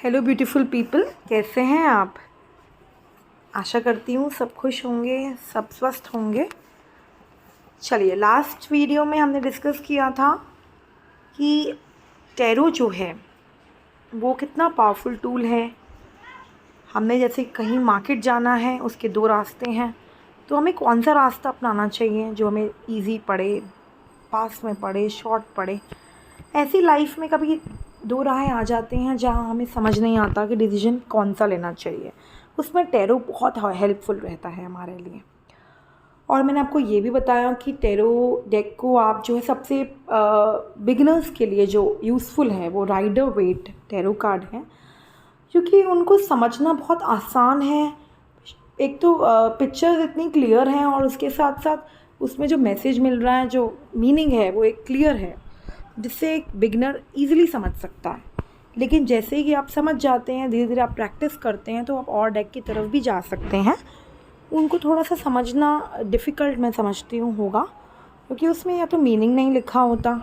Hello beautiful people, कैसे हैं आप। आशा करती हूँ सब खुश होंगे, सब स्वस्थ होंगे। चलिए, लास्ट वीडियो में हमने डिस्कस किया था कि टैरो जो है वो कितना पावरफुल टूल है। हमने जैसे कहीं मार्केट जाना है, उसके दो रास्ते हैं, तो हमें कौन सा रास्ता अपनाना चाहिए जो हमें इजी पड़े, पास में पड़े, शॉर्ट पड़े। ऐसी लाइफ में कभी दो राहें आ जाते हैं जहाँ हमें समझ नहीं आता कि डिसीजन कौन सा लेना चाहिए। उसमें टैरो बहुत हेल्पफुल रहता है हमारे लिए। और मैंने आपको ये भी बताया कि टैरो डेक को आप जो है सबसे बिगिनर्स के लिए जो यूज़फुल है वो राइडर वेट टैरो कार्ड है, क्योंकि उनको समझना बहुत आसान है। एक तो पिक्चर्स इतनी क्लियर हैं और उसके साथ साथ उसमें जो मैसेज मिल रहा है, जो मीनिंग है वो एक क्लियर है, जिससे एक बिगनर ईज़िली समझ सकता है। लेकिन जैसे ही आप समझ जाते हैं, धीरे धीरे आप प्रैक्टिस करते हैं, तो आप और डेक की तरफ भी जा सकते हैं। उनको थोड़ा सा समझना डिफ़िकल्ट मैं समझती हूँ होगा, क्योंकि उसमें या तो मीनिंग नहीं लिखा होता,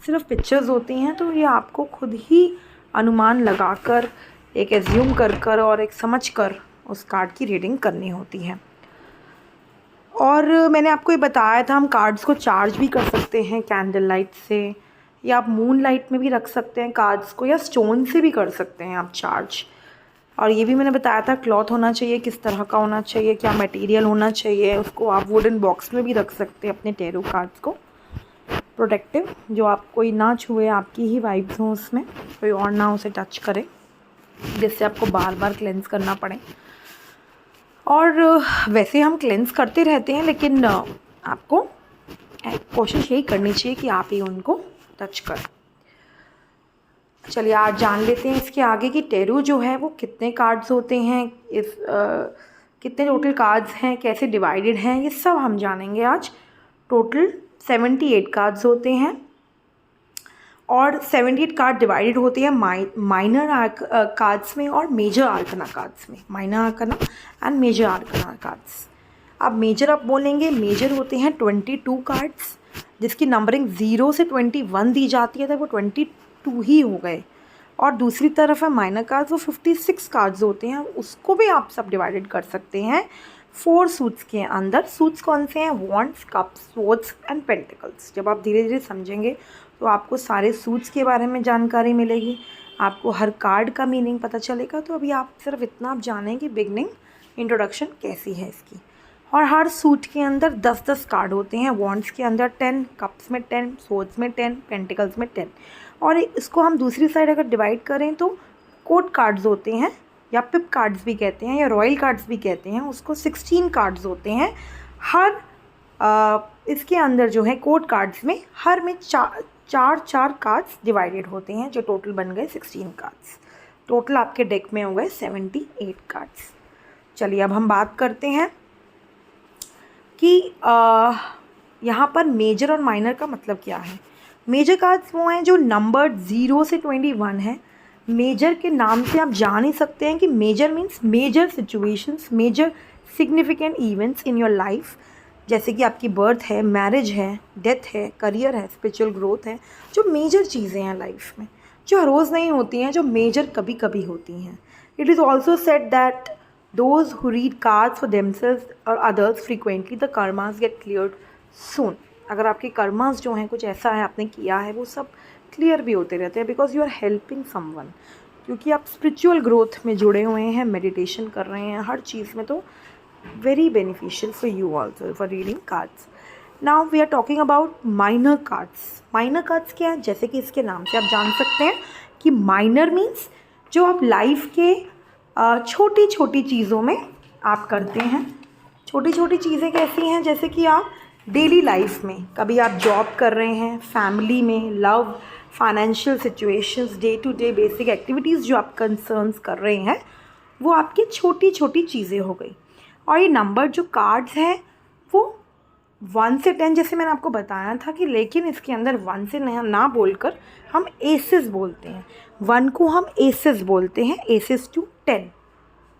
सिर्फ पिक्चर्स होती हैं। तो ये आपको खुद ही अनुमान लगाकर, एक एज्यूम कर और एक समझ कर उस कार्ड की रीडिंग करनी होती है। और मैंने आपको ये बताया था, हम कार्ड्स को चार्ज भी कर सकते हैं कैंडल लाइट से, या आप मून लाइट में भी रख सकते हैं कार्ड्स को, या स्टोन से भी कर सकते हैं आप चार्ज। और ये भी मैंने बताया था क्लॉथ होना चाहिए, किस तरह का होना चाहिए, क्या मटेरियल होना चाहिए। उसको आप वुडन बॉक्स में भी रख सकते हैं अपने टैरो कार्ड्स को, प्रोटेक्टिव, जो आप कोई ना छुए, आपकी ही वाइब्स हों उसमें, कोई और ना उसे टच करे, जिससे आपको बार बार क्लेंस करना पड़े। और वैसे हम क्लेंस करते रहते हैं, लेकिन आपको कोशिश यही करनी चाहिए कि आप ही उनको टच करें। चलिए, आज जान लेते हैं इसके आगे कि टैरो जो है वो कितने कार्ड्स होते हैं, कितने टोटल कार्ड्स हैं, कैसे डिवाइडेड हैं, ये सब हम जानेंगे आज। टोटल 78 कार्ड्स होते हैं और 78 कार्ड डिवाइडेड होते हैं माइनर कार्ड्स में और मेजर आर्कना कार्ड्स में। Minor arcana and major arcana cards. अब मेजर आप बोलेंगे, मेजर होते हैं 22 कार्ड्स, जिसकी नंबरिंग 0 से 21 दी जाती है, तो वो 22 ही हो गए। और दूसरी तरफ है माइनर कार्ड्स, वो 56 कार्ड्स होते हैं। उसको भी आप सब डिवाइडेड कर सकते हैं 4 सूट्स के अंदर। सूट्स कौन से हैं? Wands, cups, swords and pentacles. जब आप धीरे धीरे समझेंगे तो आपको सारे सूट्स के बारे में जानकारी मिलेगी, आपको हर कार्ड का मीनिंग पता चलेगा। तो अभी आप सिर्फ इतना आप जानें कि बिगनिंग इंट्रोडक्शन कैसी है इसकी। और हर सूट के अंदर 10-10 कार्ड होते हैं। वॉन्ड्स के अंदर 10, कप्स में 10, स्वॉर्ड्स में 10, पेंटिकल्स में 10। और इसको हम दूसरी साइड अगर डिवाइड करें तो कोर्ट कार्ड्स होते हैं, या पिप कार्ड्स भी कहते हैं, या रॉयल कार्ड्स भी कहते हैं, उसको 16 कार्ड्स होते हैं। हर इसके अंदर जो है कोर्ट कार्ड्स में हर में चार कार्ड्स डिवाइडेड होते हैं, जो टोटल बन गए 16 कार्ड्स। टोटल आपके डेक में हो गए 78 कार्ड्स। चलिए, अब हम बात करते हैं कि यहाँ पर मेजर और माइनर का मतलब क्या है। मेजर कार्ड्स वो हैं जो नंबर 0 से 21 है। मेजर के नाम से आप जान ही सकते हैं कि major means major situations, major significant events in your life, जैसे कि आपकी बर्थ है, मैरिज है, डेथ है, करियर है, स्पिरिचुअल ग्रोथ है, जो मेजर चीज़ें हैं लाइफ में, जो हर रोज़ नहीं होती हैं, जो मेजर कभी कभी होती हैं। It is also said that those who read cards for themselves और others frequently the karmas get cleared soon. अगर आपके कर्मास जो हैं, कुछ ऐसा है आपने किया है, वो सब क्लियर भी होते रहते हैं, because you are helping someone, क्योंकि आप स्पिरिचुअल ग्रोथ में जुड़े हुए हैं, मेडिटेशन कर रहे हैं, हर चीज़ में। तो very beneficial for you also for reading cards. Now we are talking about minor cards. Minor cards क्या है? जैसे कि इसके नाम से आप जान सकते हैं कि minor means जो आप लाइफ के छोटी छोटी चीज़ों में आप करते हैं। छोटी छोटी चीज़ें कैसी हैं? जैसे कि आप डेली लाइफ में कभी आप जॉब कर रहे हैं, फैमिली में, love, financial situations, day to day basic activities जो आप कंसर्न्स कर रहे हैं, वो आपकी छोटी छोटी चीज़ें हो गई। और ये नंबर जो कार्ड्स हैं वो 1 से 10, जैसे मैंने आपको बताया था कि, लेकिन इसके अंदर 1 से ना बोलकर हम एसेस बोलते हैं। 1 को हम एसेस बोलते हैं, एसेस टू 10,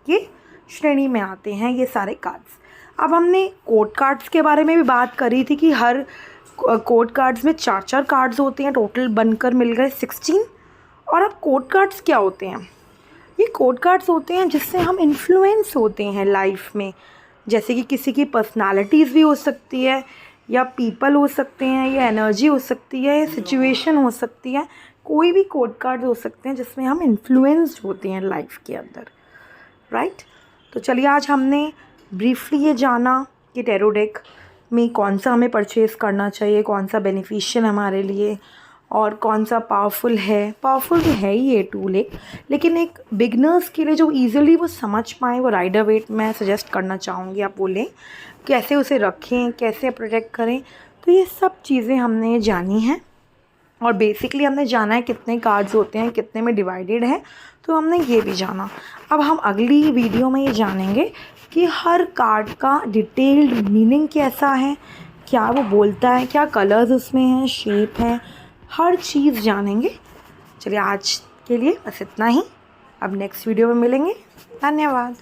ये श्रेणी में आते हैं ये सारे कार्ड्स। अब हमने कोड कार्ड्स के बारे में भी बात करी थी कि हर कोड कार्ड्स में 4 कार्ड्स होते हैं, टोटल बनकर मिल गए 16। और अब कोड कार्ड्स क्या होते हैं? ये कोड कार्ड्स होते हैं जिससे हम इन्फ्लुएंस होते हैं लाइफ में, जैसे कि किसी की पर्सनालिटीज़ भी हो सकती है, या पीपल हो सकते हैं, या एनर्जी हो सकती है, या सिचुएशन हो सकती है। कोई भी कोड कार्ड हो सकते हैं जिसमें हम इन्फ्लुएंस्ड होते हैं लाइफ के अंदर, राइट। तो चलिए आज हमने ब्रीफली ये जाना कि टैरो डेक में कौन सा हमें परचेज़ करना चाहिए, कौन सा बेनिफिशियल हमारे लिए और कौन सा पावरफुल है। पावरफुल तो है ही ये टूल एक, लेकिन एक बिगनर्स के लिए जो ईज़िली वो समझ पाएँ, वो राइडर वेट मैं सजेस्ट करना चाहूँगी आप वो लें। कैसे उसे रखें, कैसे प्रोटेक्ट करें, तो ये सब चीज़ें हमने जानी हैं। और बेसिकली हमने जाना है कितने कार्ड्स होते हैं, कितने में डिवाइडेड है, तो हमने ये भी जाना। अब हम अगली वीडियो में ये जानेंगे कि हर कार्ड का डिटेल्ड मीनिंग कैसा है, क्या वो बोलता है, क्या कलर्स उसमें हैं, शेप है, हर चीज़ जानेंगे। चलिए आज के लिए बस इतना ही, अब नेक्स्ट वीडियो में मिलेंगे। धन्यवाद।